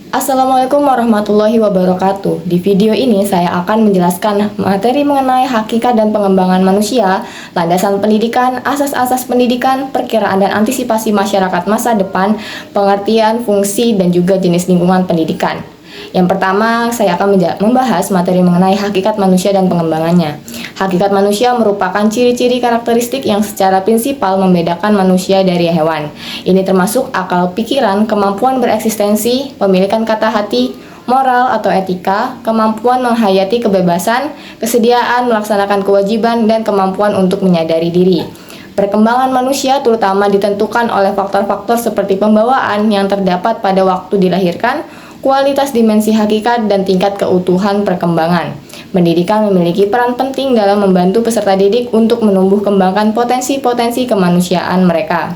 Assalamualaikum warahmatullahi wabarakatuh. Di video ini saya akan menjelaskan materi mengenai hakikat dan pengembangan manusia, landasan pendidikan, asas-asas pendidikan, perkiraan dan antisipasi masyarakat masa depan, pengertian, fungsi, dan juga jenis lingkungan pendidikan. Yang pertama, saya akan membahas materi mengenai hakikat manusia dan pengembangannya. Hakikat manusia merupakan ciri-ciri karakteristik yang secara prinsipal membedakan manusia dari hewan. Ini termasuk akal pikiran, kemampuan bereksistensi, pemilikan kata hati, moral atau etika, kemampuan menghayati kebebasan, kesediaan melaksanakan kewajiban, dan kemampuan untuk menyadari diri. Perkembangan manusia terutama ditentukan oleh faktor-faktor seperti pembawaan yang terdapat pada waktu dilahirkan, kualitas dimensi hakikat, dan tingkat keutuhan perkembangan. Pendidikan memiliki peran penting dalam membantu peserta didik untuk menumbuh kembangkan potensi-potensi kemanusiaan mereka.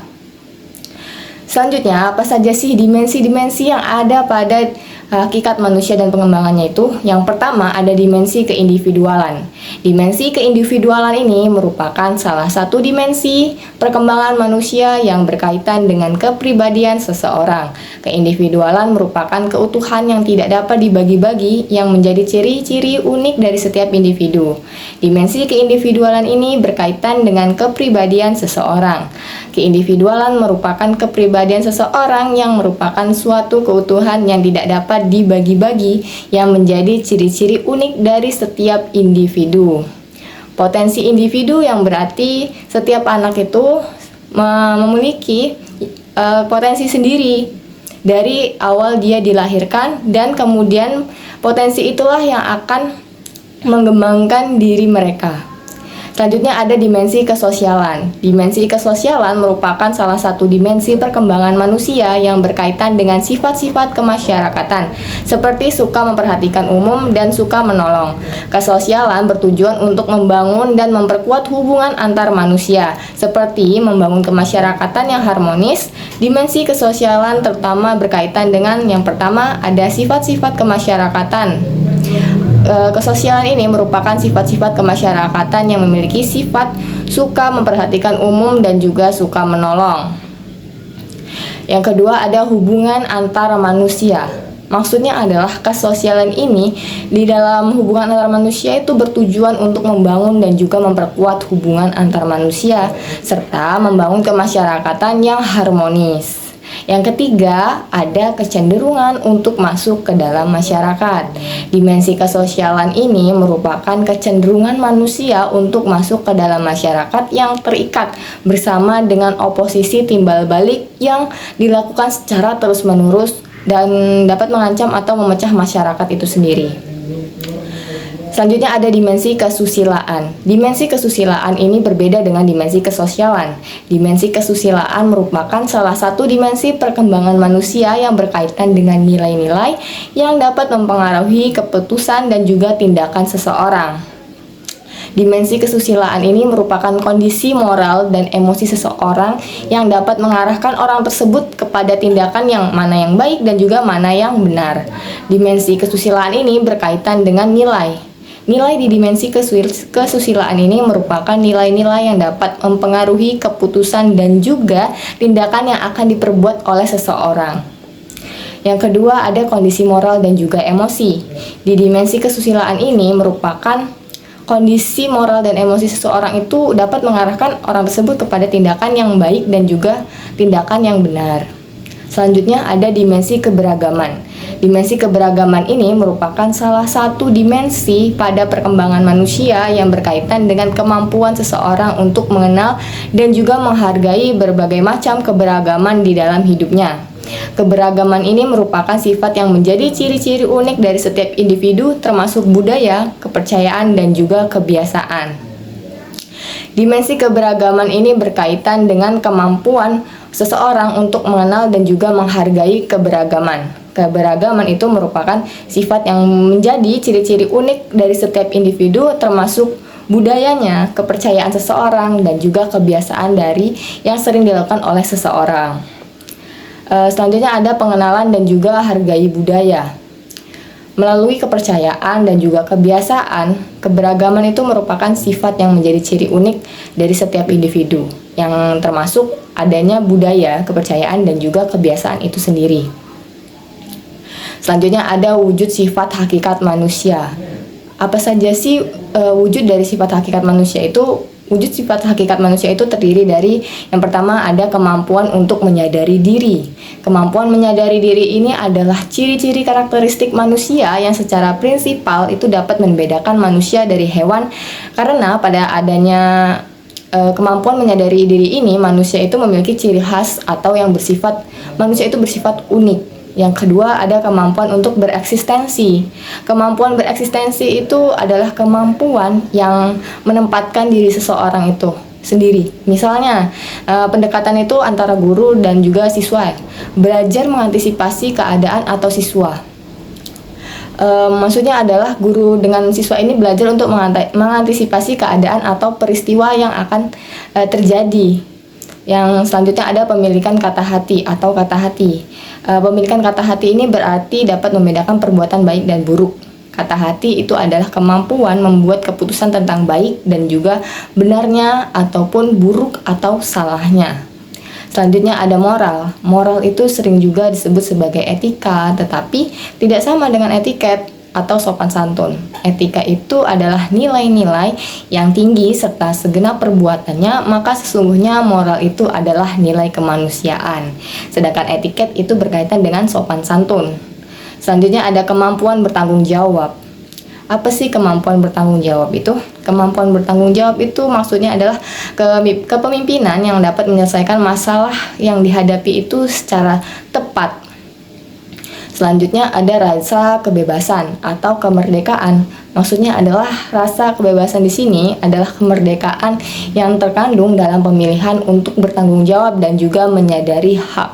Selanjutnya, apa saja sih dimensi-dimensi yang ada pada hakikat manusia dan pengembangannya itu? Yang pertama, ada dimensi keindividualan. Dimensi keindividualan ini merupakan salah satu dimensi perkembangan manusia yang berkaitan dengan kepribadian seseorang. Keindividualan merupakan keutuhan yang tidak dapat dibagi-bagi yang menjadi ciri-ciri unik dari setiap individu. Dimensi keindividualan ini berkaitan dengan kepribadian seseorang. Keindividualan merupakan kepribadian seseorang yang merupakan suatu keutuhan yang tidak dapat dibagi-bagi yang menjadi ciri-ciri unik dari setiap individu. Potensi individu yang berarti setiap anak itu memiliki potensi sendiri dari awal dia dilahirkan, dan kemudian potensi itulah yang akan mengembangkan diri mereka. Selanjutnya ada dimensi kesosialan. Dimensi kesosialan merupakan salah satu dimensi perkembangan manusia yang berkaitan dengan sifat-sifat kemasyarakatan, seperti suka memperhatikan umum dan suka menolong. Kesosialan bertujuan untuk membangun dan memperkuat hubungan antar manusia, seperti membangun kemasyarakatan yang harmonis. Dimensi kesosialan terutama berkaitan dengan yang pertama ada sifat-sifat kemasyarakatan. Kesosialan ini merupakan sifat-sifat kemasyarakatan yang memiliki sifat suka memperhatikan umum dan juga suka menolong. Yang kedua ada hubungan antar manusia. Maksudnya adalah kesosialan ini di dalam hubungan antar manusia itu bertujuan untuk membangun dan juga memperkuat hubungan antar manusia serta membangun kemasyarakatan yang harmonis. Yang ketiga, ada kecenderungan untuk masuk ke dalam masyarakat. Dimensi kesosialan ini merupakan kecenderungan manusia untuk masuk ke dalam masyarakat yang terikat bersama dengan oposisi timbal balik yang dilakukan secara terus-menerus dan dapat mengancam atau memecah masyarakat itu sendiri. Selanjutnya ada dimensi kesusilaan. Dimensi kesusilaan ini berbeda dengan dimensi kesosialan. Dimensi kesusilaan merupakan salah satu dimensi perkembangan manusia yang berkaitan dengan nilai-nilai yang dapat mempengaruhi keputusan dan juga tindakan seseorang. Dimensi kesusilaan ini merupakan kondisi moral dan emosi seseorang yang dapat mengarahkan orang tersebut kepada tindakan yang mana yang baik dan juga mana yang benar. Dimensi kesusilaan ini berkaitan dengan nilai. Nilai di dimensi kesusilaan ini merupakan nilai-nilai yang dapat mempengaruhi keputusan dan juga tindakan yang akan diperbuat oleh seseorang. Yang kedua ada kondisi moral dan juga emosi. Di dimensi kesusilaan ini merupakan kondisi moral dan emosi seseorang itu dapat mengarahkan orang tersebut kepada tindakan yang baik dan juga tindakan yang benar. Selanjutnya ada dimensi keberagaman. Dimensi keberagaman ini merupakan salah satu dimensi pada perkembangan manusia yang berkaitan dengan kemampuan seseorang untuk mengenal dan juga menghargai berbagai macam keberagaman di dalam hidupnya. Keberagaman ini merupakan sifat yang menjadi ciri-ciri unik dari setiap individu termasuk budaya, kepercayaan, dan juga kebiasaan. Dimensi keberagaman ini berkaitan dengan kemampuan seseorang untuk mengenal dan juga menghargai keberagaman. Keberagaman itu merupakan sifat yang menjadi ciri-ciri unik dari setiap individu termasuk budayanya, kepercayaan seseorang, dan juga kebiasaan dari yang sering dilakukan oleh seseorang. Selanjutnya ada pengenalan dan juga hargai budaya. Melalui kepercayaan dan juga kebiasaan, keberagaman itu merupakan sifat yang menjadi ciri unik dari setiap individu, yang termasuk adanya budaya, kepercayaan, dan juga kebiasaan itu sendiri. Selanjutnya ada wujud sifat hakikat manusia. Apa saja sih wujud dari sifat hakikat manusia itu? Wujud sifat hakikat manusia itu terdiri dari yang pertama ada kemampuan untuk menyadari diri. Kemampuan menyadari diri ini adalah ciri-ciri karakteristik manusia yang secara prinsipal itu dapat membedakan manusia dari hewan, karena pada adanya kemampuan menyadari diri ini manusia itu memiliki ciri khas atau yang bersifat manusia itu bersifat unik. Yang kedua ada kemampuan untuk bereksistensi. Kemampuan bereksistensi itu adalah kemampuan yang menempatkan diri seseorang itu sendiri. Misalnya pendekatan itu antara guru dan juga siswa. Belajar mengantisipasi keadaan atau siswa. Maksudnya adalah guru dengan siswa ini belajar untuk mengantisipasi keadaan atau peristiwa yang akan terjadi. Yang selanjutnya ada pemilikan kata hati atau kata hati. Pemilikan kata hati ini berarti dapat membedakan perbuatan baik dan buruk. Kata hati itu adalah kemampuan membuat keputusan tentang baik dan juga benarnya ataupun buruk atau salahnya. Selanjutnya ada moral. Moral itu sering juga disebut sebagai etika, tetapi tidak sama dengan etiket atau sopan santun. Etika itu adalah nilai-nilai yang tinggi serta segenap perbuatannya, maka sesungguhnya moral itu adalah nilai kemanusiaan. Sedangkan etiket itu berkaitan dengan sopan santun. Selanjutnya ada kemampuan bertanggung jawab. Apa sih kemampuan bertanggung jawab itu? Kemampuan bertanggung jawab itu maksudnya adalah kepemimpinan yang dapat menyelesaikan masalah yang dihadapi itu secara tepat. Selanjutnya ada rasa kebebasan atau kemerdekaan. Maksudnya adalah rasa kebebasan di sini adalah kemerdekaan yang terkandung dalam pemilihan untuk bertanggung jawab dan juga menyadari hak.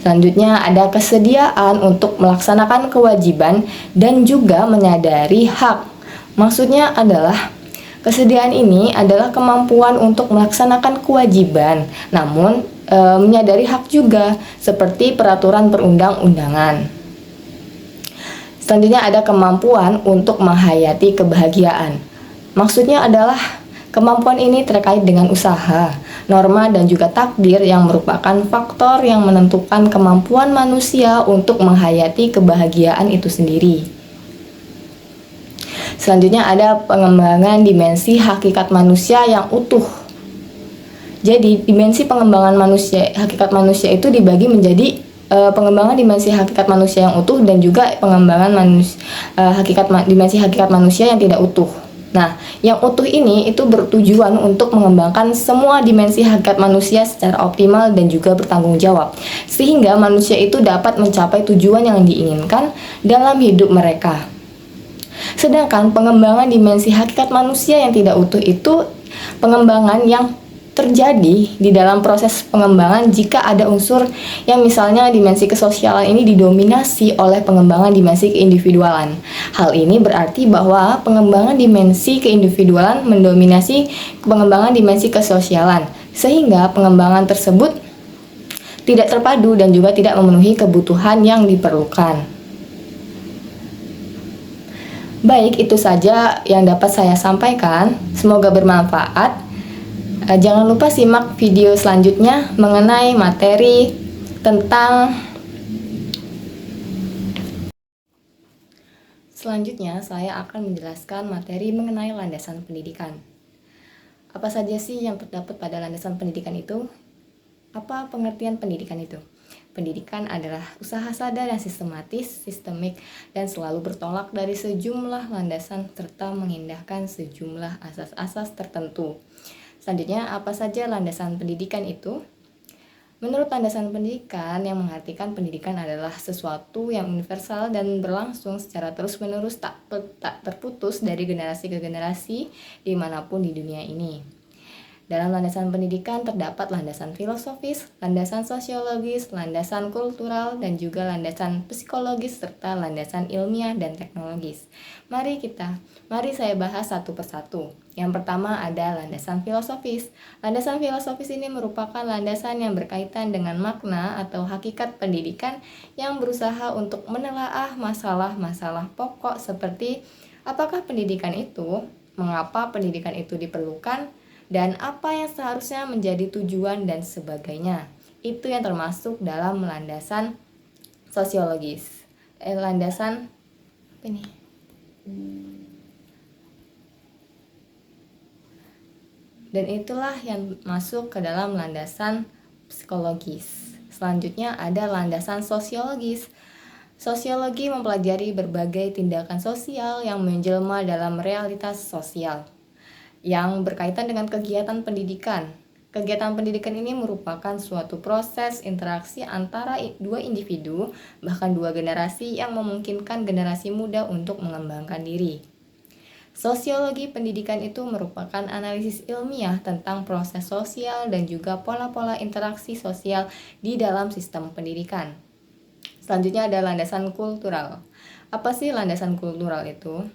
Selanjutnya ada kesediaan untuk melaksanakan kewajiban dan juga menyadari hak. Maksudnya adalah kesediaan ini adalah kemampuan untuk melaksanakan kewajiban, namun menyadari hak juga, seperti peraturan perundang-undangan. Selanjutnya ada kemampuan untuk menghayati kebahagiaan. Maksudnya adalah kemampuan ini terkait dengan usaha, norma, dan juga takdir yang merupakan faktor yang menentukan kemampuan manusia untuk menghayati kebahagiaan itu sendiri. Selanjutnya ada pengembangan dimensi hakikat manusia yang utuh. Jadi dimensi pengembangan hakikat manusia itu dibagi menjadi pengembangan dimensi hakikat manusia yang utuh dan juga pengembangan dimensi hakikat manusia yang tidak utuh. Nah, yang utuh ini itu bertujuan untuk mengembangkan semua dimensi hakikat manusia secara optimal dan juga bertanggung jawab, sehingga manusia itu dapat mencapai tujuan yang diinginkan dalam hidup mereka. Sedangkan pengembangan dimensi hakikat manusia yang tidak utuh itu pengembangan yang terjadi di dalam proses pengembangan jika ada unsur yang misalnya dimensi kesosialan ini didominasi oleh pengembangan dimensi keindividualan. Hal ini berarti bahwa pengembangan dimensi keindividualan mendominasi pengembangan dimensi kesosialan, sehingga pengembangan tersebut tidak terpadu dan juga tidak memenuhi kebutuhan yang diperlukan. Baik, itu saja yang dapat saya sampaikan. Semoga bermanfaat. Jangan lupa simak video selanjutnya mengenai materi tentang selanjutnya saya akan menjelaskan materi mengenai landasan pendidikan. Apa saja sih yang terdapat pada landasan pendidikan itu? Apa pengertian pendidikan itu? Pendidikan adalah usaha sadar yang sistematis, sistemik, dan selalu bertolak dari sejumlah landasan serta mengindahkan sejumlah asas-asas tertentu. Selanjutnya, apa saja landasan pendidikan itu? Menurut landasan pendidikan, yang mengartikan pendidikan adalah sesuatu yang universal dan berlangsung secara terus-menerus tak terputus dari generasi ke generasi dimanapun di dunia ini. Dalam landasan pendidikan terdapat landasan filosofis, landasan sosiologis, landasan kultural, dan juga landasan psikologis serta landasan ilmiah dan teknologis. Mari saya bahas satu persatu. Yang pertama ada landasan filosofis. Landasan filosofis ini merupakan landasan yang berkaitan dengan makna atau hakikat pendidikan yang berusaha untuk menelaah masalah-masalah pokok seperti apakah pendidikan itu, mengapa pendidikan itu diperlukan, dan apa yang seharusnya menjadi tujuan dan sebagainya. Itu yang termasuk dalam landasan sosiologis. landasan apa ini? Dan itulah yang masuk ke dalam landasan psikologis. Selanjutnya ada landasan sosiologis. Sosiologi mempelajari berbagai tindakan sosial yang menjelma dalam realitas sosial yang berkaitan dengan kegiatan pendidikan. Kegiatan pendidikan ini merupakan suatu proses interaksi antara dua individu, bahkan dua generasi yang memungkinkan generasi muda untuk mengembangkan diri. Sosiologi pendidikan itu merupakan analisis ilmiah tentang proses sosial dan juga pola-pola interaksi sosial di dalam sistem pendidikan. Selanjutnya ada landasan kultural. Apa sih landasan kultural itu?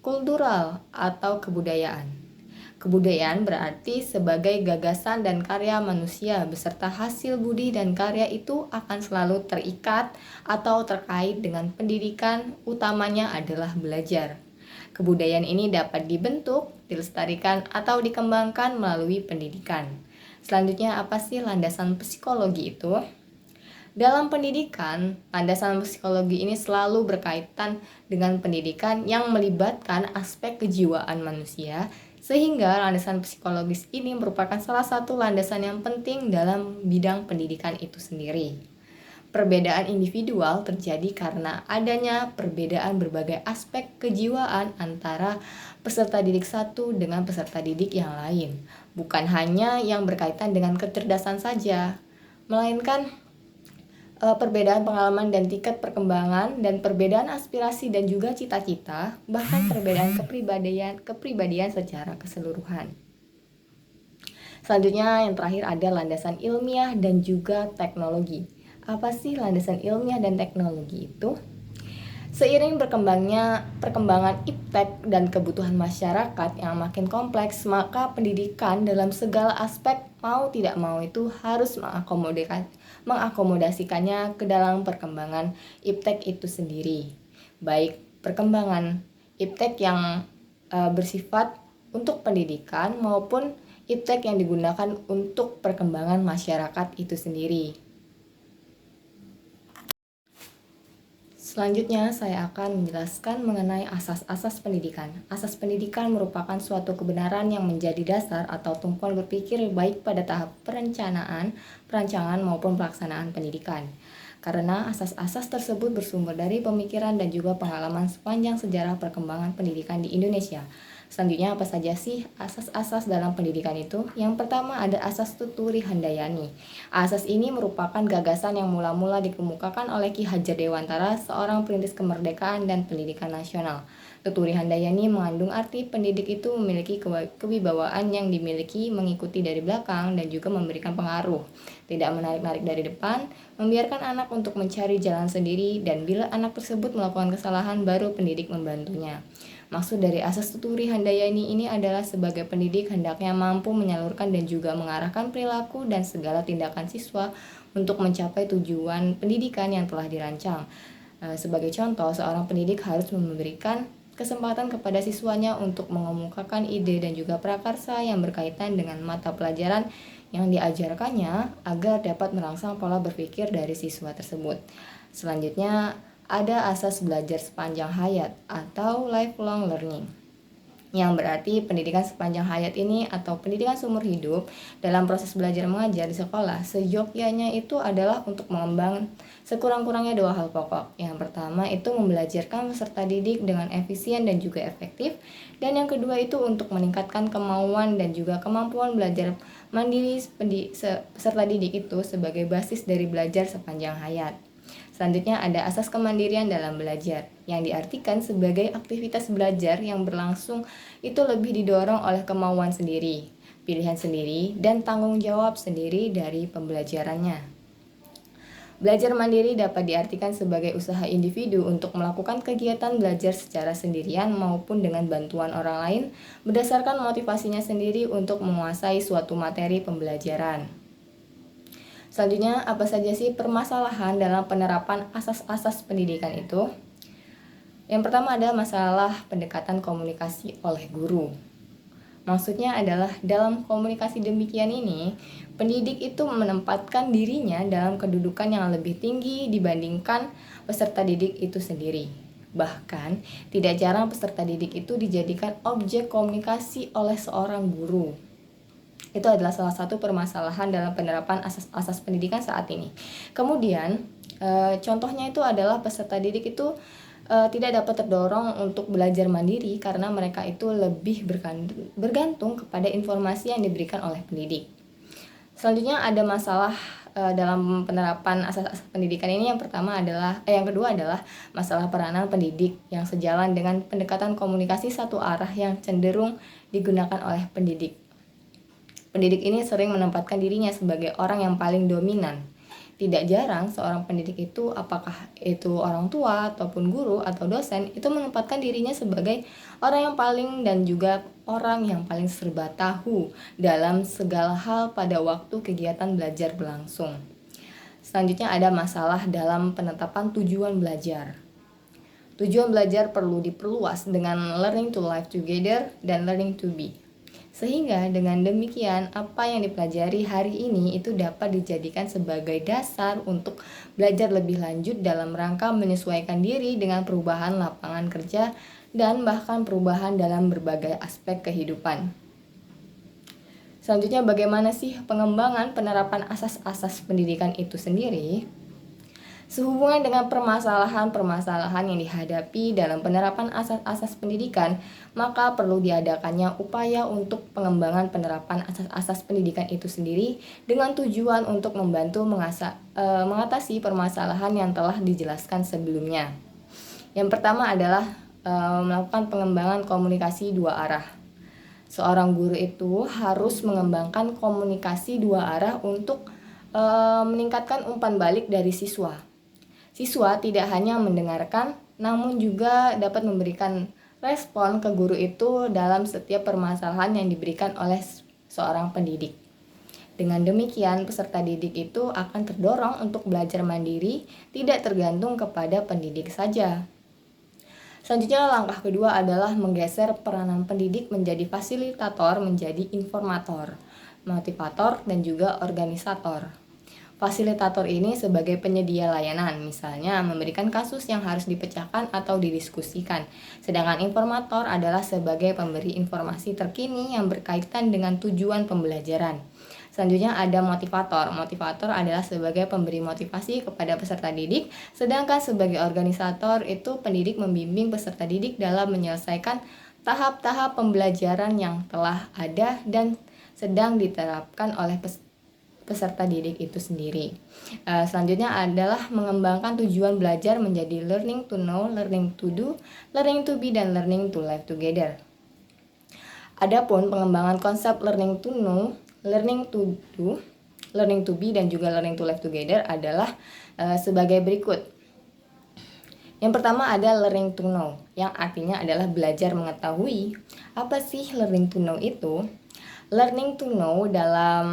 Kultural atau kebudayaan. Kebudayaan berarti sebagai gagasan dan karya manusia beserta hasil budi dan karya itu akan selalu terikat atau terkait dengan pendidikan, utamanya adalah belajar. Kebudayaan ini dapat dibentuk, dilestarikan, atau dikembangkan melalui pendidikan. Selanjutnya, apa sih landasan psikologi itu? Dalam pendidikan, landasan psikologi ini selalu berkaitan dengan pendidikan yang melibatkan aspek kejiwaan manusia, sehingga landasan psikologis ini merupakan salah satu landasan yang penting dalam bidang pendidikan itu sendiri. Perbedaan individual terjadi karena adanya perbedaan berbagai aspek kejiwaan antara peserta didik satu dengan peserta didik yang lain. Bukan hanya yang berkaitan dengan kecerdasan saja, melainkan perbedaan pengalaman dan tingkat perkembangan dan perbedaan aspirasi dan juga cita-cita, bahkan perbedaan kepribadian secara keseluruhan. Selanjutnya yang terakhir ada landasan ilmiah dan juga teknologi. Apa sih landasan ilmiah dan teknologi itu? Seiring perkembangan iptek dan kebutuhan masyarakat yang makin kompleks, maka pendidikan dalam segala aspek mau tidak mau itu harus mengakomodasikannya ke dalam perkembangan iptek itu sendiri. Baik perkembangan iptek yang bersifat untuk pendidikan maupun iptek yang digunakan untuk perkembangan masyarakat itu sendiri. Selanjutnya, saya akan menjelaskan mengenai asas-asas pendidikan. Asas pendidikan merupakan suatu kebenaran yang menjadi dasar atau tumpuan berpikir baik pada tahap perancangan maupun pelaksanaan pendidikan. Karena asas-asas tersebut bersumber dari pemikiran dan juga pengalaman sepanjang sejarah perkembangan pendidikan di Indonesia. Selanjutnya, apa saja sih asas-asas dalam pendidikan itu? Yang pertama ada asas Tuturi Handayani. Asas ini merupakan gagasan yang mula-mula dikemukakan oleh Ki Hajar Dewantara, seorang perintis kemerdekaan dan pendidikan nasional. Tuturi Handayani mengandung arti pendidik itu memiliki kewibawaan yang dimiliki, mengikuti dari belakang, dan juga memberikan pengaruh. Tidak menarik-narik dari depan, membiarkan anak untuk mencari jalan sendiri, dan bila anak tersebut melakukan kesalahan, baru pendidik membantunya. Maksud dari asas Tuturi Handayani ini adalah sebagai pendidik hendaknya mampu menyalurkan dan juga mengarahkan perilaku dan segala tindakan siswa untuk mencapai tujuan pendidikan yang telah dirancang. Sebagai contoh, seorang pendidik harus memberikan kesempatan kepada siswanya untuk mengemukakan ide dan juga prakarsa yang berkaitan dengan mata pelajaran yang diajarkannya agar dapat merangsang pola berpikir dari siswa tersebut. Selanjutnya, ada asas belajar sepanjang hayat atau lifelong learning, yang berarti pendidikan sepanjang hayat ini atau pendidikan seumur hidup dalam proses belajar mengajar di sekolah seyogyanya itu adalah untuk mengembangkan sekurang-kurangnya dua hal pokok. Yang pertama itu membelajarkan peserta didik dengan efisien dan juga efektif, dan yang kedua itu untuk meningkatkan kemauan dan juga kemampuan belajar mandiri peserta didik itu sebagai basis dari belajar sepanjang hayat. Selanjutnya ada asas kemandirian dalam belajar, yang diartikan sebagai aktivitas belajar yang berlangsung itu lebih didorong oleh kemauan sendiri, pilihan sendiri, dan tanggung jawab sendiri dari pembelajarannya. Belajar mandiri dapat diartikan sebagai usaha individu untuk melakukan kegiatan belajar secara sendirian maupun dengan bantuan orang lain berdasarkan motivasinya sendiri untuk menguasai suatu materi pembelajaran. Selanjutnya, apa saja sih permasalahan dalam penerapan asas-asas pendidikan itu? Yang pertama ada masalah pendekatan komunikasi oleh guru. Maksudnya adalah dalam komunikasi demikian ini, pendidik itu menempatkan dirinya dalam kedudukan yang lebih tinggi dibandingkan peserta didik itu sendiri. Bahkan, tidak jarang peserta didik itu dijadikan objek komunikasi oleh seorang guru. Itu adalah salah satu permasalahan dalam penerapan asas-asas pendidikan saat ini. Kemudian, contohnya itu adalah peserta didik itu tidak dapat terdorong untuk belajar mandiri karena mereka itu lebih bergantung kepada informasi yang diberikan oleh pendidik. Selanjutnya ada masalah dalam penerapan asas-asas pendidikan ini. Yang kedua adalah masalah peranan pendidik yang sejalan dengan pendekatan komunikasi satu arah yang cenderung digunakan oleh pendidik. Pendidik ini sering menempatkan dirinya sebagai orang yang paling dominan. Tidak jarang seorang pendidik itu, apakah itu orang tua ataupun guru atau dosen, itu menempatkan dirinya sebagai orang yang paling dan juga orang yang paling serba tahu dalam segala hal pada waktu kegiatan belajar berlangsung. Selanjutnya ada masalah dalam penetapan tujuan belajar. Tujuan belajar perlu diperluas dengan learning to live together dan learning to be. Sehingga dengan demikian, apa yang dipelajari hari ini itu dapat dijadikan sebagai dasar untuk belajar lebih lanjut dalam rangka menyesuaikan diri dengan perubahan lapangan kerja dan bahkan perubahan dalam berbagai aspek kehidupan. Selanjutnya, bagaimana sih pengembangan penerapan asas-asas pendidikan itu sendiri? Sehubungan dengan permasalahan-permasalahan yang dihadapi dalam penerapan asas-asas pendidikan, maka perlu diadakannya upaya untuk pengembangan penerapan asas-asas pendidikan itu sendiri dengan tujuan untuk membantu mengatasi permasalahan yang telah dijelaskan sebelumnya. Yang pertama adalah melakukan pengembangan komunikasi dua arah. Seorang guru itu harus mengembangkan komunikasi dua arah untuk meningkatkan umpan balik dari siswa. Siswa tidak hanya mendengarkan, namun juga dapat memberikan respon ke guru itu dalam setiap permasalahan yang diberikan oleh seorang pendidik. Dengan demikian, peserta didik itu akan terdorong untuk belajar mandiri, tidak tergantung kepada pendidik saja. Selanjutnya, langkah kedua adalah menggeser peranan pendidik menjadi fasilitator, menjadi informator, motivator, dan juga organisator. Fasilitator ini sebagai penyedia layanan, misalnya memberikan kasus yang harus dipecahkan atau didiskusikan. Sedangkan informator adalah sebagai pemberi informasi terkini yang berkaitan dengan tujuan pembelajaran. Selanjutnya ada motivator. Motivator adalah sebagai pemberi motivasi kepada peserta didik, sedangkan sebagai organisator itu pendidik membimbing peserta didik dalam menyelesaikan tahap-tahap pembelajaran yang telah ada dan sedang diterapkan oleh peserta didik itu sendiri. Selanjutnya adalah mengembangkan tujuan belajar menjadi learning to know, learning to do, learning to be, dan learning to live together. Adapun pengembangan konsep learning to know, learning to do, learning to be, dan juga learning to live together adalah sebagai berikut. Yang pertama ada learning to know, yang artinya adalah belajar mengetahui. Apa sih learning to know itu? Learning to know dalam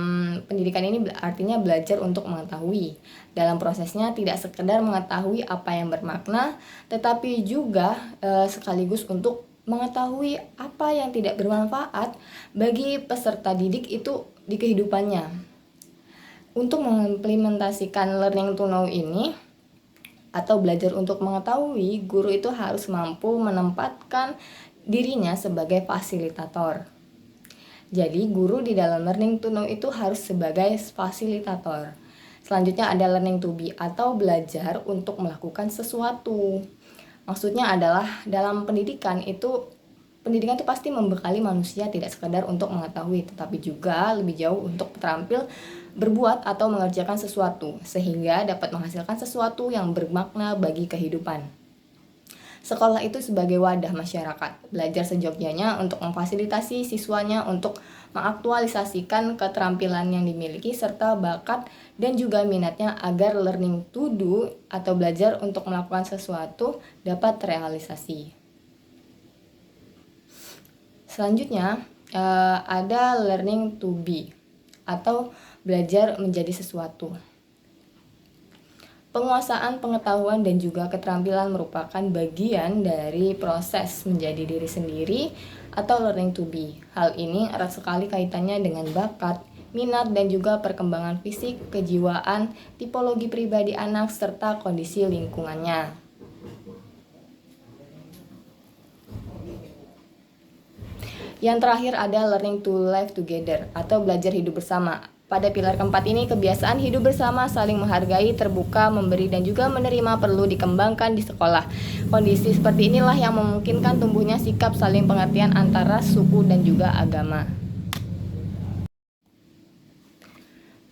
pendidikan ini artinya belajar untuk mengetahui. Dalam prosesnya tidak sekedar mengetahui apa yang bermakna, tetapi juga sekaligus untuk mengetahui apa yang tidak bermanfaat bagi peserta didik itu di kehidupannya. Untuk mengimplementasikan learning to know ini atau belajar untuk mengetahui, guru itu harus mampu menempatkan dirinya sebagai fasilitator. Jadi guru di dalam learning to know itu harus sebagai fasilitator. Selanjutnya ada learning to be atau belajar untuk melakukan sesuatu. Maksudnya adalah dalam pendidikan itu pasti membekali manusia tidak sekedar untuk mengetahui, tetapi juga lebih jauh untuk terampil berbuat atau mengerjakan sesuatu sehingga dapat menghasilkan sesuatu yang bermakna bagi kehidupan. Sekolah itu sebagai wadah masyarakat, belajar sejogjanya untuk memfasilitasi siswanya untuk mengaktualisasikan keterampilan yang dimiliki serta bakat dan juga minatnya agar learning to do atau belajar untuk melakukan sesuatu dapat terrealisasi. Selanjutnya ada learning to be atau belajar menjadi sesuatu. Penguasaan pengetahuan dan juga keterampilan merupakan bagian dari proses menjadi diri sendiri atau learning to be. Hal ini erat sekali kaitannya dengan bakat, minat, dan juga perkembangan fisik, kejiwaan, tipologi pribadi anak, serta kondisi lingkungannya. Yang terakhir ada learning to live together atau belajar hidup bersama. Pada pilar keempat ini, kebiasaan hidup bersama, saling menghargai, terbuka, memberi, dan juga menerima perlu dikembangkan di sekolah. Kondisi seperti inilah yang memungkinkan tumbuhnya sikap saling pengertian antara suku dan juga agama.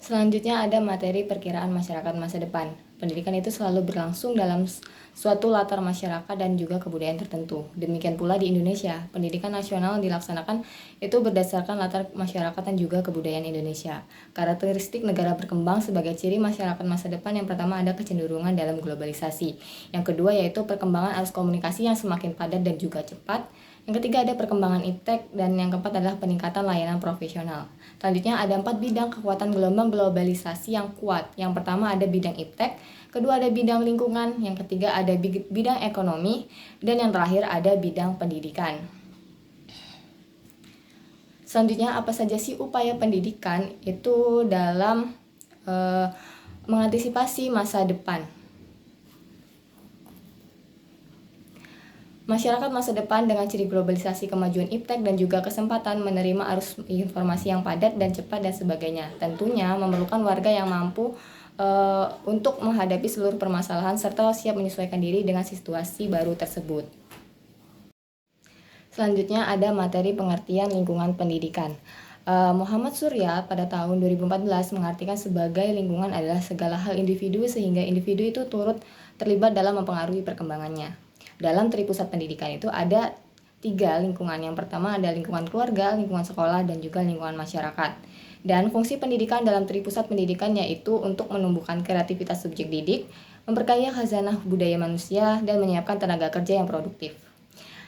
Selanjutnya ada materi perkiraan masyarakat masa depan. Pendidikan itu selalu berlangsung dalam suatu latar masyarakat dan juga kebudayaan tertentu. Demikian pula di Indonesia, pendidikan nasional dilaksanakan itu berdasarkan latar masyarakat dan juga kebudayaan Indonesia. Karakteristik negara berkembang sebagai ciri masyarakat masa depan yang pertama ada kecenderungan dalam globalisasi. Yang kedua yaitu perkembangan arus komunikasi yang semakin padat dan juga cepat. Yang ketiga ada perkembangan iptek, dan yang keempat adalah peningkatan layanan profesional. Selanjutnya ada 4 bidang kekuatan gelombang globalisasi yang kuat. Yang pertama ada bidang iptek, kedua ada bidang lingkungan, yang ketiga ada bidang ekonomi, dan yang terakhir ada bidang pendidikan. Selanjutnya apa saja sih upaya pendidikan itu dalam mengantisipasi masa depan? Masyarakat masa depan dengan ciri globalisasi, kemajuan iptek, dan juga kesempatan menerima arus informasi yang padat dan cepat dan sebagainya. Tentunya memerlukan warga yang mampu untuk menghadapi seluruh permasalahan serta siap menyesuaikan diri dengan situasi baru tersebut. Selanjutnya ada materi pengertian lingkungan pendidikan. Muhammad Surya pada tahun 2014 mengartikan sebagai lingkungan adalah segala hal individu sehingga individu itu turut terlibat dalam mempengaruhi perkembangannya. Dalam Tripusat Pendidikan itu ada 3 lingkungan. Yang pertama ada lingkungan keluarga, lingkungan sekolah, dan juga lingkungan masyarakat. Dan fungsi pendidikan dalam Tripusat Pendidikan yaitu untuk menumbuhkan kreativitas subjek didik, memperkaya khazanah budaya manusia, dan menyiapkan tenaga kerja yang produktif.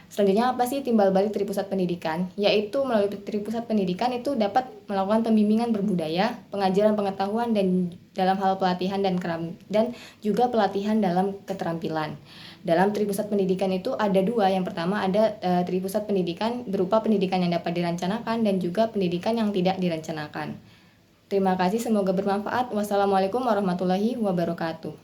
Selanjutnya apa sih timbal balik Tripusat Pendidikan? Yaitu melalui Tripusat Pendidikan itu dapat melakukan pembimbingan berbudaya, pengajaran pengetahuan dan dalam hal pelatihan dan juga pelatihan dalam keterampilan. Dalam Tripusat Pendidikan itu ada 2. Yang pertama ada Tripusat Pendidikan berupa pendidikan yang dapat direncanakan dan juga pendidikan yang tidak direncanakan. Terima kasih, semoga bermanfaat. Wassalamualaikum warahmatullahi wabarakatuh.